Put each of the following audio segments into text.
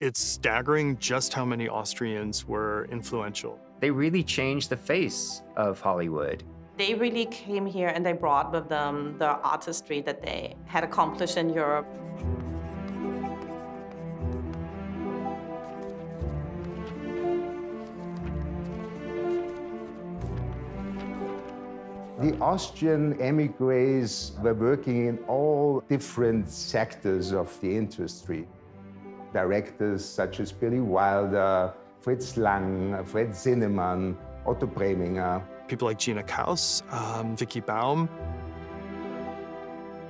It's staggering just how many Austrians were influential. They really changed the face of Hollywood. They really came here and they brought with them the artistry that they had accomplished in Europe. The Austrian émigrés were working in all different sectors of the industry. Directors such as Billy Wilder, Fritz Lang, Fred Zinnemann, Otto Preminger. People like Gina Kaus, Vicky Baum.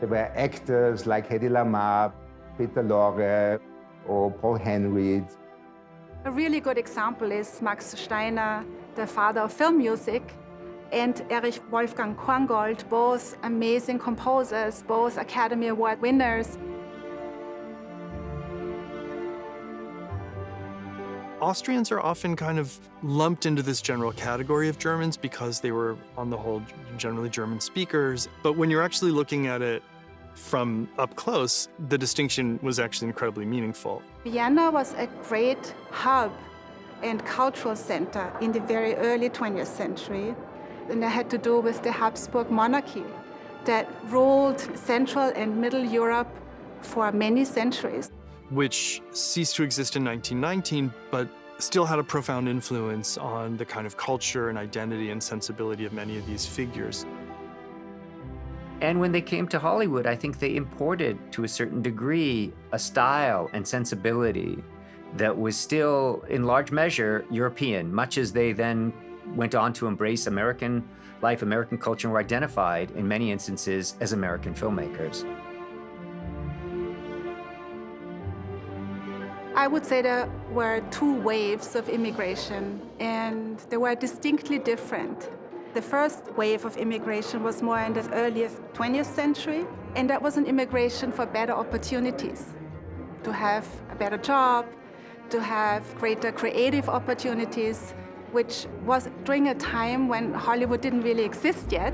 There were actors like Hedy Lamarr, Peter Lorre, or Paul Henreid. A really good example is Max Steiner, the father of film music, and Erich Wolfgang Korngold, both amazing composers, both Academy Award winners. Austrians are often kind of lumped into this general category of Germans because they were, on the whole, generally German speakers. But when you're actually looking at it from up close, the distinction was actually incredibly meaningful. Vienna was a great hub and cultural center in the very early 20th century. And that had to do with the Habsburg monarchy that ruled Central and Middle Europe for many centuries. Which ceased to exist in 1919, but still had a profound influence on the kind of culture and identity and sensibility of many of these figures. And when they came to Hollywood, I think they imported, to a certain degree, a style and sensibility that was still, in large measure, European, much as they then went on to embrace American life, American culture, and were identified, in many instances, as American filmmakers. I would say there were two waves of immigration, and they were distinctly different. The first wave of immigration was more in the early 20th century, and that was an immigration for better opportunities, to have a better job, to have greater creative opportunities, which was during a time when Hollywood didn't really exist yet.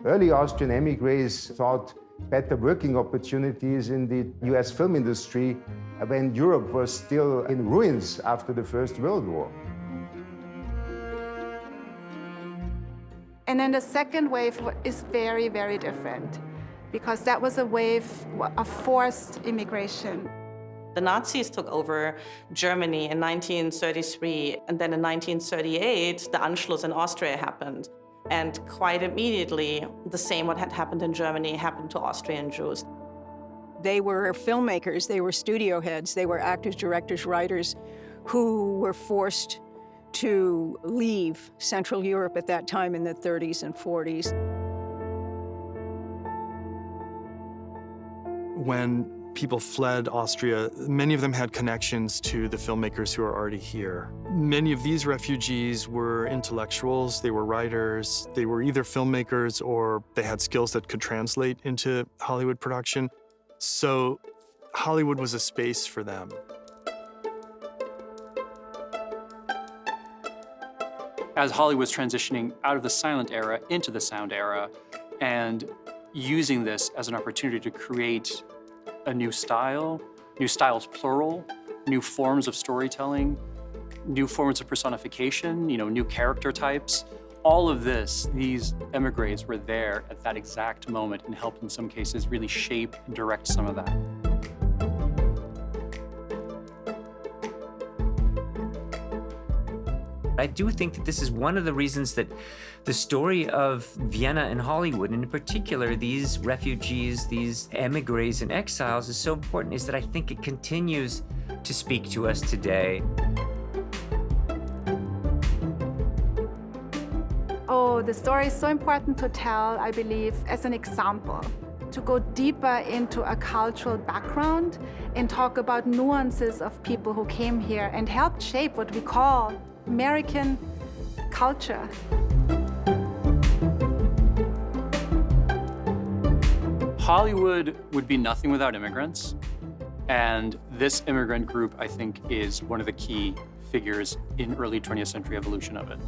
Early Austrian émigrés thought better working opportunities in the US film industry when Europe was still in ruins after the First World War. And then the second wave is very, very different, because that was a wave of forced immigration. The Nazis took over Germany in 1933, and then in 1938, the Anschluss in Austria happened. And quite immediately, the same what had happened in Germany happened to Austrian Jews. They were filmmakers, they were studio heads, they were actors, directors, writers who were forced to leave Central Europe at that time in the 30s and 40s. When people fled Austria, many of them had connections to the filmmakers who are already here. Many of these refugees were intellectuals, they were writers, they were either filmmakers or they had skills that could translate into Hollywood production. So Hollywood was a space for them. As Hollywood was transitioning out of the silent era into the sound era and using this as an opportunity to create a new styles plural, new forms of storytelling, new forms of personification, new character types. All of this, these émigrés were there at that exact moment and helped in some cases really shape and direct some of that. I do think that this is one of the reasons that the story of Vienna and Hollywood, and in particular these refugees, these émigrés and exiles, is so important, is that I think it continues to speak to us today. Oh, the story is so important to tell, I believe, as an example, to go deeper into a cultural background and talk about nuances of people who came here and helped shape what we call American culture. Hollywood would be nothing without immigrants, and this immigrant group, I think, is one of the key figures in early 20th century evolution of it.